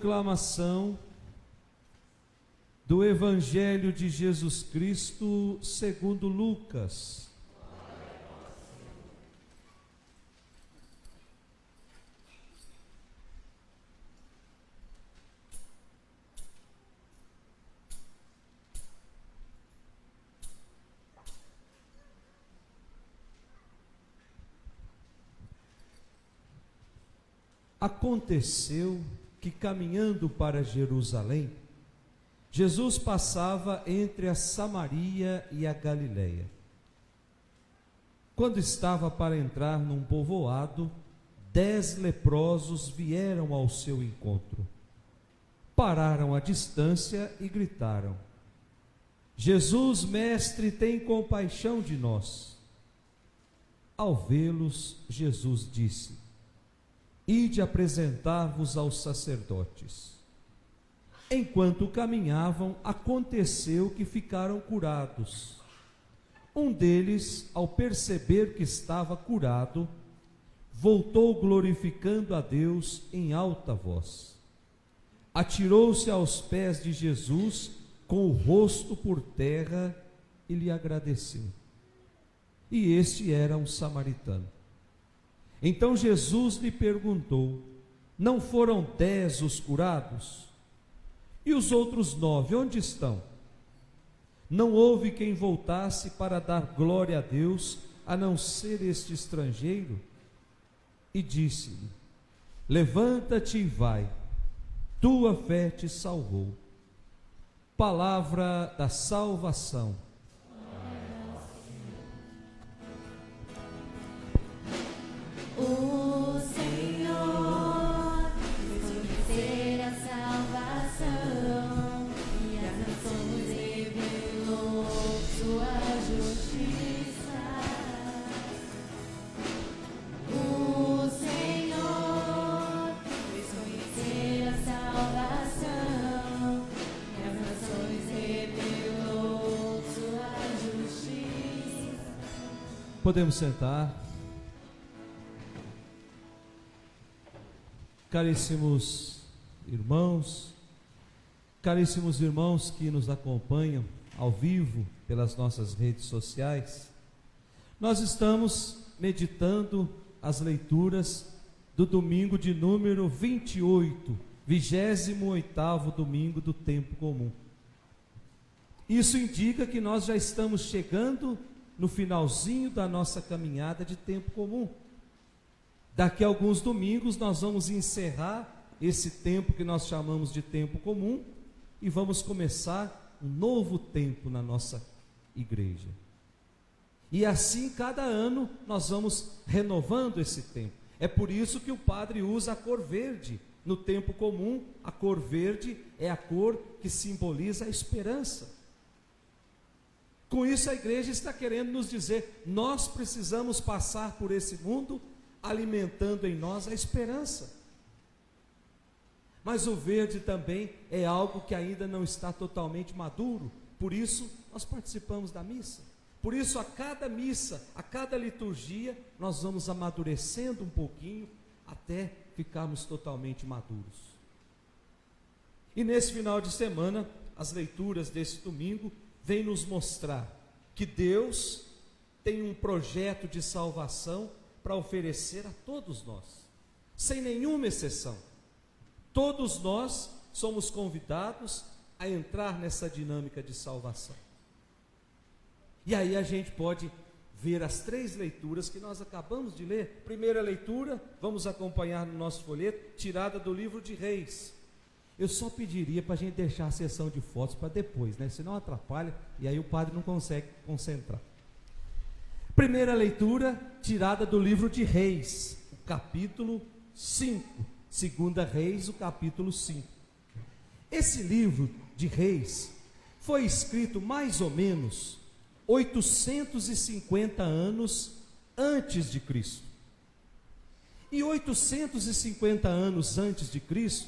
Proclamação do Evangelho de Jesus Cristo segundo Lucas. Aconteceu que, caminhando para Jerusalém, Jesus passava entre a Samaria e a Galileia. Quando estava para entrar num povoado, 10 leprosos vieram ao seu encontro. Pararam à distância e gritaram: Jesus, mestre, tem compaixão de nós. Ao vê-los, Jesus disse: Ide apresentar-vos aos sacerdotes. Enquanto caminhavam, aconteceu que ficaram curados. Um deles, ao perceber que estava curado, voltou glorificando a Deus em alta voz. Atirou-se aos pés de Jesus, com o rosto por terra, e lhe agradeceu. E este era um samaritano. Então Jesus lhe perguntou: não foram 10 os curados? E os outros 9, onde estão? Não houve quem voltasse para dar glória a Deus, a não ser este estrangeiro? E disse-lhe: levanta-te e vai, tua fé te salvou. Palavra da salvação. O Senhor fez conhecer a salvação, e as nações revelou sua justiça. O Senhor fez conhecer a salvação, e as nações revelou sua justiça. Podemos sentar. Caríssimos irmãos que nos acompanham ao vivo pelas nossas redes sociais, nós estamos meditando as leituras do domingo de número 28, 28º domingo do tempo comum. Isso indica que nós já estamos chegando no finalzinho da nossa caminhada de tempo comum. Daqui a alguns domingos nós vamos encerrar esse tempo que nós chamamos de tempo comum e vamos começar um novo tempo na nossa igreja. E assim cada ano nós vamos renovando esse tempo. É por isso que o padre usa a cor verde. No tempo comum, a cor verde é a cor que simboliza a esperança. Com isso a igreja está querendo nos dizer: nós precisamos passar por esse mundo alimentando em nós a esperança. Mas o verde também é algo que ainda não está totalmente maduro, por isso nós participamos da missa. Por isso a cada missa, a cada liturgia, nós vamos amadurecendo um pouquinho até ficarmos totalmente maduros. E nesse final de semana, as leituras desse domingo vêm nos mostrar que Deus tem um projeto de salvação para oferecer a todos nós, sem nenhuma exceção. Todos nós somos convidados a entrar nessa dinâmica de salvação. E aí a gente pode ver as 3 leituras que nós acabamos de ler. Primeira leitura, vamos acompanhar no nosso folheto, tirada do livro de Reis. Eu só pediria para a gente deixar a sessão de fotos para depois, né? Senão atrapalha e aí o padre não consegue concentrar. Primeira leitura, tirada do livro de Reis, o capítulo 5. Segunda Reis, o capítulo 5. Esse livro de Reis foi escrito mais ou menos 850 anos antes de Cristo. E 850 anos antes de Cristo,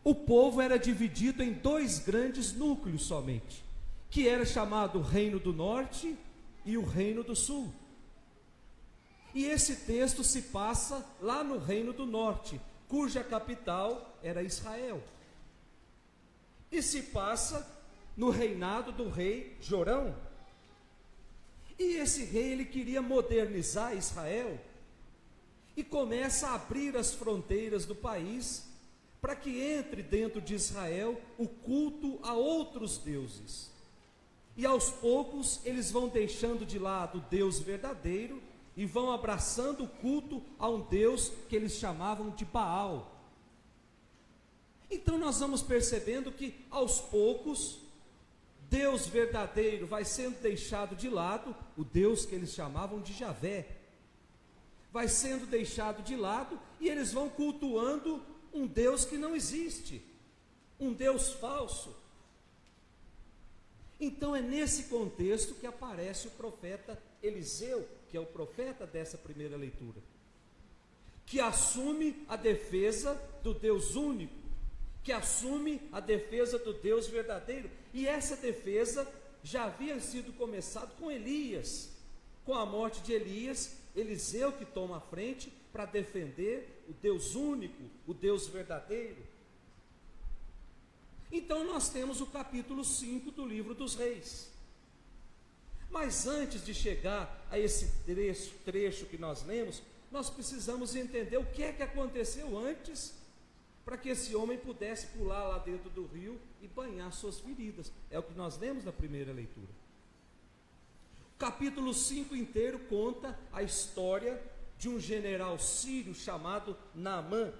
o povo era dividido em 2 grandes núcleos somente, que era chamado o Reino do Norte e o Reino do Sul. E esse texto se passa lá no Reino do Norte, cuja capital era Israel. E se passa no reinado do rei Jorão. E esse rei, ele queria modernizar Israel e começa a abrir as fronteiras do país para que entre dentro de Israel o culto a outros deuses. E aos poucos eles vão deixando de lado o Deus verdadeiro e vão abraçando o culto a um Deus que eles chamavam de Baal. Então nós vamos percebendo que aos poucos Deus verdadeiro vai sendo deixado de lado, o Deus que eles chamavam de Javé, vai sendo deixado de lado e eles vão cultuando um Deus que não existe, um Deus falso. Então é nesse contexto que aparece o profeta Eliseu, que é o profeta dessa primeira leitura, que assume a defesa do Deus único, que assume a defesa do Deus verdadeiro. E essa defesa já havia sido começada com Elias. Com a morte de Elias, Eliseu que toma a frente para defender o Deus único, o Deus verdadeiro. Então nós temos o capítulo 5 do livro dos Reis. Mas antes de chegar a esse trecho que nós lemos, nós precisamos entender o que é que aconteceu antes para que esse homem pudesse pular lá dentro do rio e banhar suas feridas. É o que nós lemos na primeira leitura. O capítulo 5 inteiro conta a história de um general sírio chamado Naamã.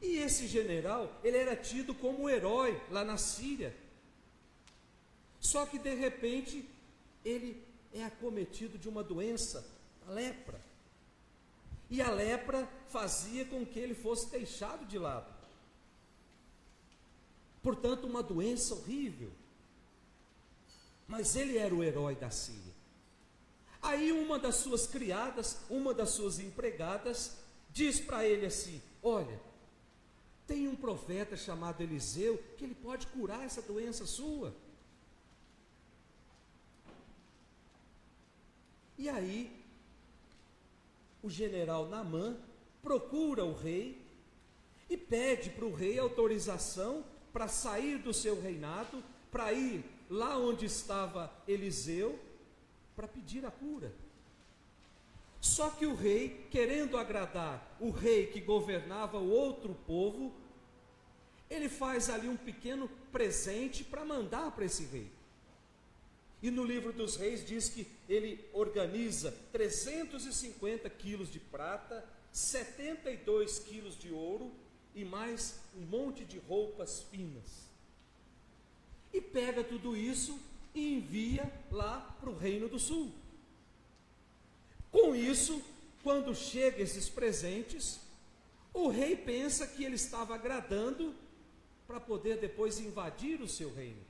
E esse general, ele era tido como herói lá na Síria. Só que de repente, ele é acometido de uma doença, a lepra. E a lepra fazia com que ele fosse deixado de lado. Portanto, uma doença horrível. Mas ele era o herói da Síria. Aí uma das suas criadas, uma das suas empregadas, diz para ele assim: olha, tem um profeta chamado Eliseu, que ele pode curar essa doença sua. E aí, o general Naamã procura o rei e pede para o rei autorização para sair do seu reinado, para ir lá onde estava Eliseu, para pedir a cura. Só que o rei, querendo agradar o rei que governava o outro povo, ele faz ali um pequeno presente para mandar para esse rei. E no livro dos Reis diz que ele organiza 350 quilos de prata, 72 quilos de ouro e mais um monte de roupas finas. E pega tudo isso e envia lá para o Reino do Sul. Com isso, quando chegam esses presentes, o rei pensa que ele estava agradando para poder depois invadir o seu reino.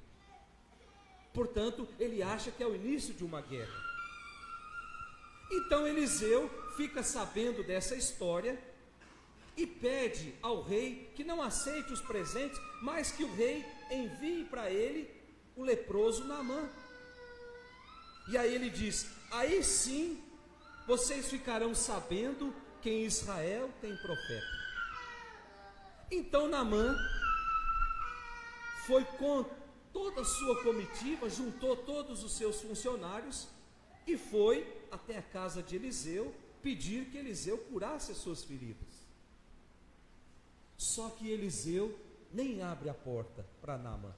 Portanto, ele acha que é o início de uma guerra. Então Eliseu fica sabendo dessa história e pede ao rei que não aceite os presentes, mas que o rei envie para ele o leproso Naamã. E aí ele diz: aí sim vocês ficarão sabendo que em Israel tem profeta. Então Naamã foi com toda a sua comitiva, juntou todos os seus funcionários e foi até a casa de Eliseu pedir que Eliseu curasse as suas feridas. Só que Eliseu nem abre a porta para Naamã.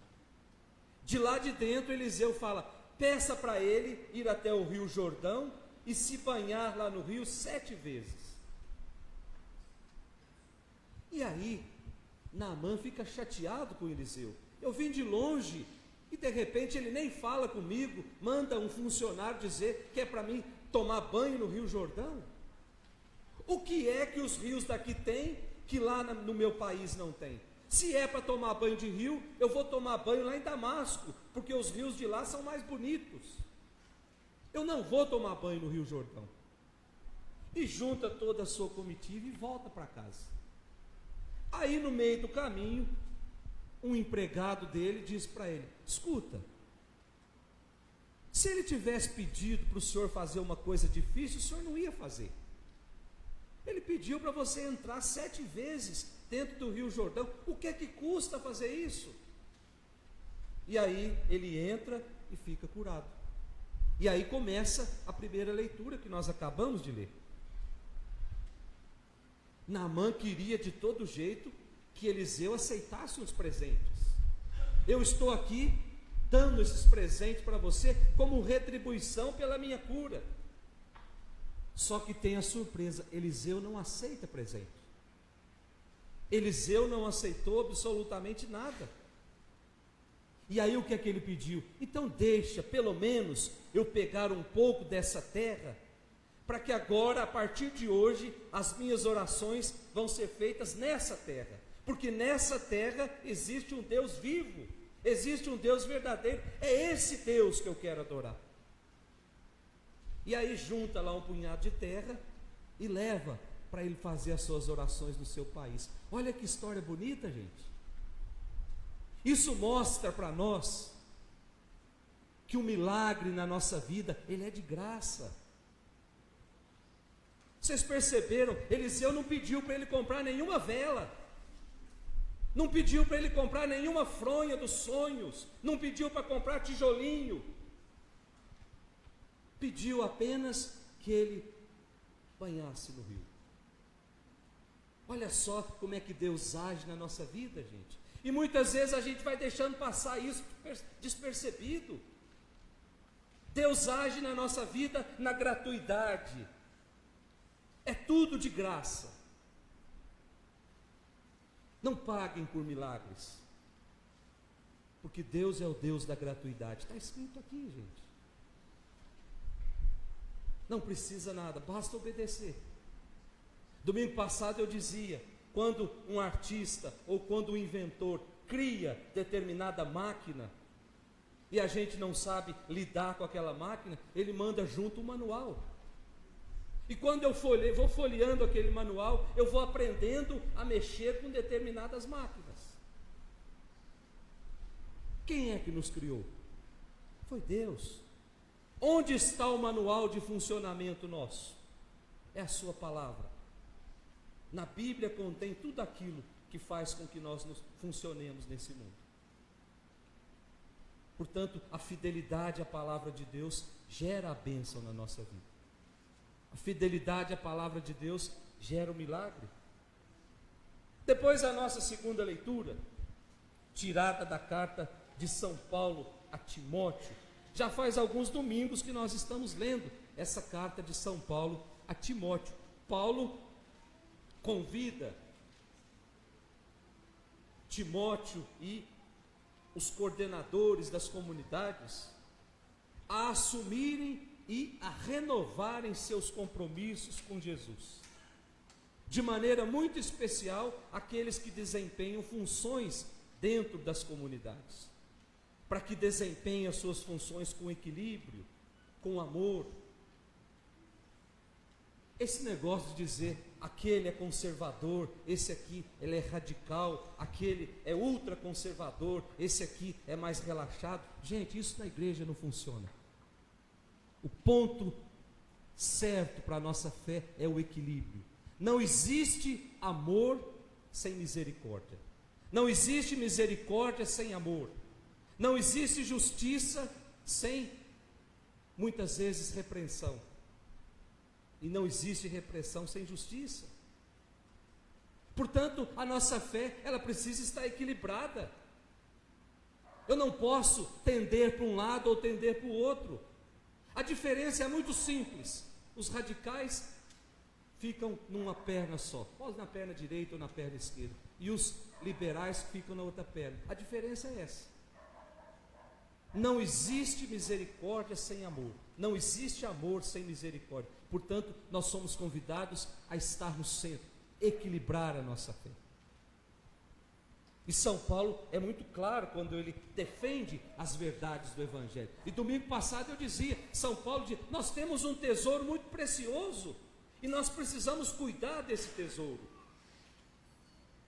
De lá de dentro Eliseu fala: peça para ele ir até o rio Jordão e se banhar lá no rio 7 vezes. E aí Naamã fica chateado com Eliseu. Eu vim de longe e de repente ele nem fala comigo, manda um funcionário dizer que é para mim tomar banho no rio Jordão. O que é que os rios daqui têm que lá no meu país não tem? Se é para tomar banho de rio, eu vou tomar banho lá em Damasco, porque os rios de lá são mais bonitos. Eu não vou tomar banho no rio Jordão. E junta toda a sua comitiva e volta para casa. Aí no meio do caminho, um empregado dele diz para ele: escuta, se ele tivesse pedido para o senhor fazer uma coisa difícil, o senhor não ia fazer. Ele pediu para você entrar 7 vezes dentro do Rio Jordão. O que é que custa fazer isso? E aí ele entra e fica curado. E aí começa a primeira leitura que nós acabamos de ler. Naamã queria de todo jeito que Eliseu aceitasse os presentes. Eu estou aqui dando esses presentes para você como retribuição pela minha cura. Só que tem a surpresa, Eliseu não aceita presente. Eliseu não aceitou absolutamente nada. E aí o que é que ele pediu? Então deixa, pelo menos, eu pegar um pouco dessa terra, para que agora, a partir de hoje, as minhas orações vão ser feitas nessa terra. Porque nessa terra existe um Deus vivo, existe um Deus verdadeiro, é esse Deus que eu quero adorar. E aí junta lá um punhado de terra e leva para ele fazer as suas orações no seu país. Olha que história bonita, gente. Isso mostra para nós que o milagre na nossa vida, ele é de graça. Vocês perceberam? Eliseu não pediu para ele comprar nenhuma vela, não pediu para ele comprar nenhuma fronha dos sonhos, não pediu para comprar tijolinho, pediu apenas que ele banhasse no rio. Olha só como é que Deus age na nossa vida, gente. E muitas vezes a gente vai deixando passar isso despercebido. Deus age na nossa vida na gratuidade. É tudo de graça. Não paguem por milagres, porque Deus é o Deus da gratuidade. Está escrito aqui, gente. Não precisa nada, basta obedecer. Domingo passado eu dizia, quando um artista ou quando um inventor cria determinada máquina e a gente não sabe lidar com aquela máquina, ele manda junto um manual. E quando eu vou folheando aquele manual, eu vou aprendendo a mexer com determinadas máquinas. Quem é que nos criou? Foi Deus. Onde está o manual de funcionamento nosso? É a sua palavra. Na Bíblia contém tudo aquilo que faz com que nós funcionemos nesse mundo. Portanto, a fidelidade à palavra de Deus gera a bênção na nossa vida. A fidelidade à palavra de Deus gera o milagre. Depois a nossa segunda leitura, tirada da carta de São Paulo a Timóteo. Já faz alguns domingos que nós estamos lendo essa carta de São Paulo a Timóteo. Paulo convida Timóteo e os coordenadores das comunidades a assumirem e a renovarem seus compromissos com Jesus. De maneira muito especial, aqueles que desempenham funções dentro das comunidades, para que desempenhem as suas funções com equilíbrio, com amor. Esse negócio de dizer, aquele é conservador, esse aqui ele é radical, aquele é ultraconservador, esse aqui é mais relaxado. Gente, isso na igreja não funciona. O ponto certo para a nossa fé é o equilíbrio. Não existe amor sem misericórdia. Não existe misericórdia sem amor. Não existe justiça sem, muitas vezes, repreensão. E não existe repressão sem justiça. Portanto, a nossa fé, ela precisa estar equilibrada. Eu não posso tender para um lado ou tender para o outro. A diferença é muito simples. Os radicais ficam numa perna só, ou na perna direita ou na perna esquerda, e os liberais ficam na outra perna. A diferença é essa. Não existe misericórdia sem amor. Não existe amor sem misericórdia. Portanto, nós somos convidados a estar no centro, equilibrar a nossa fé. E São Paulo é muito claro quando ele defende as verdades do Evangelho. E domingo passado eu dizia, São Paulo diz, nós temos um tesouro muito precioso, e nós precisamos cuidar desse tesouro,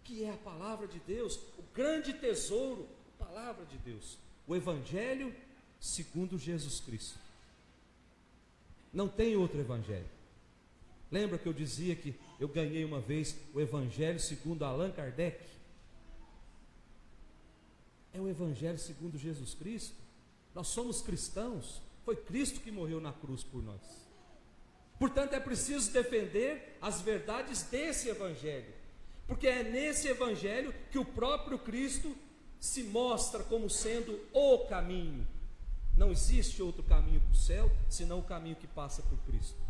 que é a palavra de Deus, o grande tesouro, a palavra de Deus. O Evangelho segundo Jesus Cristo. Não tem outro Evangelho. Lembra que eu dizia que eu ganhei uma vez o Evangelho segundo Allan Kardec? É o Evangelho segundo Jesus Cristo. Nós somos cristãos, foi Cristo que morreu na cruz por nós. Portanto, é preciso defender as verdades desse Evangelho, porque é nesse Evangelho que o próprio Cristo se mostra como sendo o caminho. Não existe outro caminho para o céu, senão o caminho que passa por Cristo.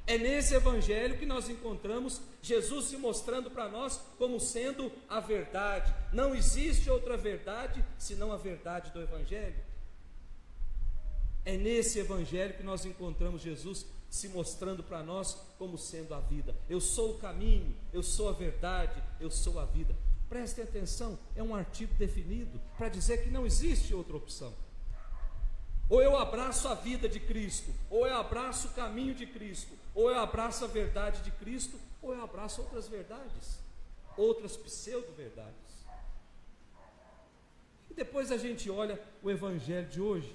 É nesse Evangelho que nós encontramos Jesus se mostrando para nós como sendo a verdade. Não existe outra verdade, senão a verdade do Evangelho. É nesse Evangelho que nós encontramos Jesus se mostrando para nós como sendo a vida. Eu sou o caminho, eu sou a verdade, eu sou a vida. Prestem atenção, é um artigo definido para dizer que não existe outra opção. Ou eu abraço a vida de Cristo, ou eu abraço o caminho de Cristo, ou eu abraço a verdade de Cristo, ou eu abraço outras verdades, outras pseudo-verdades. E depois a gente olha o Evangelho de hoje,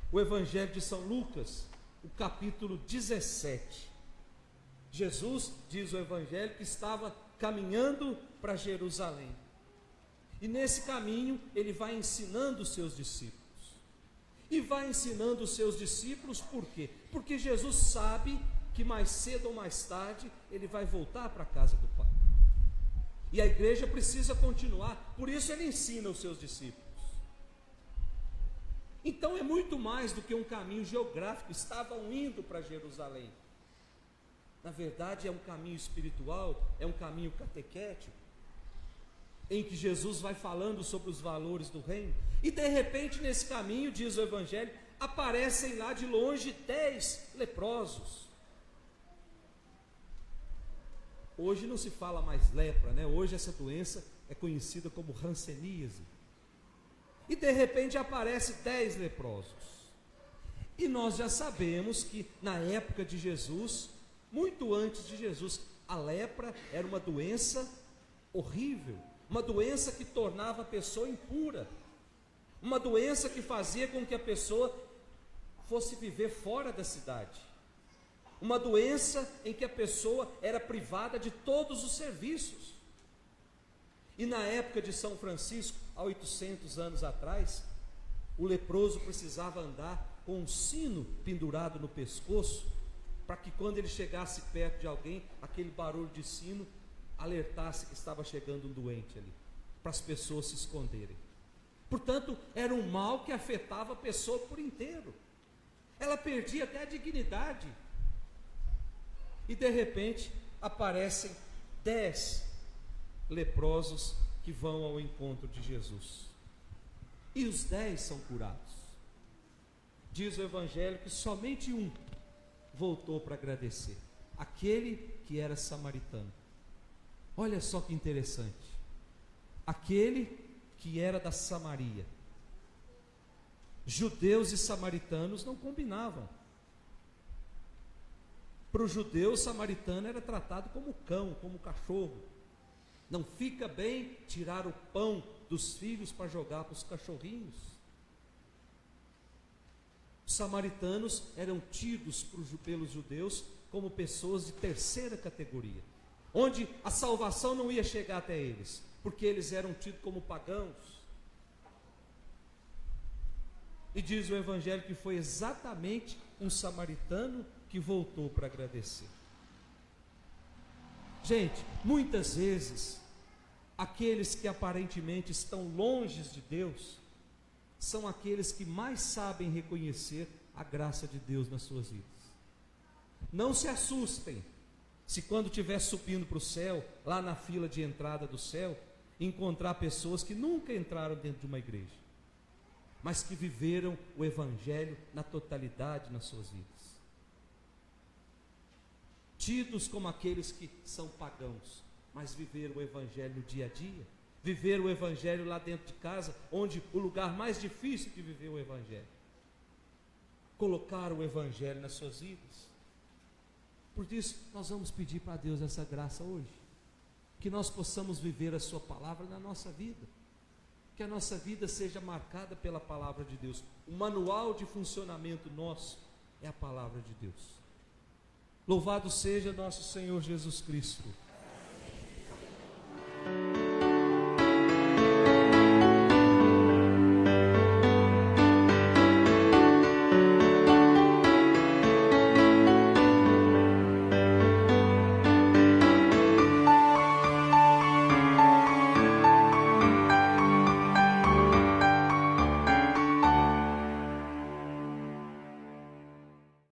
o Evangelho de São Lucas, o capítulo 17. Jesus, diz o Evangelho, que estava caminhando para Jerusalém. E nesse caminho ele vai ensinando os seus discípulos. E vai ensinando os seus discípulos por quê? Porque Jesus sabe que mais cedo ou mais tarde ele vai voltar para a casa do Pai. E a igreja precisa continuar, por isso ele ensina os seus discípulos. Então é muito mais do que um caminho geográfico, estavam indo para Jerusalém. Na verdade é um caminho espiritual, é um caminho catequético, em que Jesus vai falando sobre os valores do reino. E de repente nesse caminho, diz o Evangelho, aparecem lá de longe 10 leprosos. Hoje não se fala mais lepra, né? Hoje essa doença é conhecida como hanseníase. E de repente aparece 10 leprosos. E nós já sabemos que na época de Jesus, muito antes de Jesus, a lepra era uma doença horrível, uma doença que tornava a pessoa impura, uma doença que fazia com que a pessoa fosse viver fora da cidade, uma doença em que a pessoa era privada de todos os serviços. E na época de São Francisco, há 800 anos atrás, o leproso precisava andar com um sino pendurado no pescoço, para que quando ele chegasse perto de alguém, aquele barulho de sino alertasse que estava chegando um doente ali, para as pessoas se esconderem. Portanto, era um mal que afetava a pessoa por inteiro. Ela perdia até a dignidade. E de repente aparecem 10 leprosos que vão ao encontro de Jesus. E os 10 são curados. Diz o Evangelho que somente um voltou para agradecer, aquele que era samaritano. Olha só que interessante, aquele que era da Samaria. Judeus e samaritanos não combinavam. Para o judeu, o samaritano era tratado como cão, como cachorro. Não fica bem tirar o pão dos filhos para jogar para os cachorrinhos. Os samaritanos eram tidos pelos judeus como pessoas de terceira categoria, onde a salvação não ia chegar até eles, porque eles eram tidos como pagãos. E diz o Evangelho que foi exatamente um samaritano que voltou para agradecer. Gente, muitas vezes, aqueles que aparentemente estão longe de Deus, são aqueles que mais sabem reconhecer a graça de Deus nas suas vidas. Não se assustem, se quando estiver subindo para o céu, lá na fila de entrada do céu, encontrar pessoas que nunca entraram dentro de uma igreja, mas que viveram o Evangelho na totalidade nas suas vidas. Tidos como aqueles que são pagãos, mas viveram o Evangelho no dia a dia, viveram o Evangelho lá dentro de casa, onde o lugar mais difícil de viver o Evangelho. Colocaram o Evangelho nas suas vidas. Por isso, nós vamos pedir para Deus essa graça hoje, que nós possamos viver a sua palavra na nossa vida, que a nossa vida seja marcada pela palavra de Deus. O manual de funcionamento nosso é a palavra de Deus. Louvado seja nosso Senhor Jesus Cristo.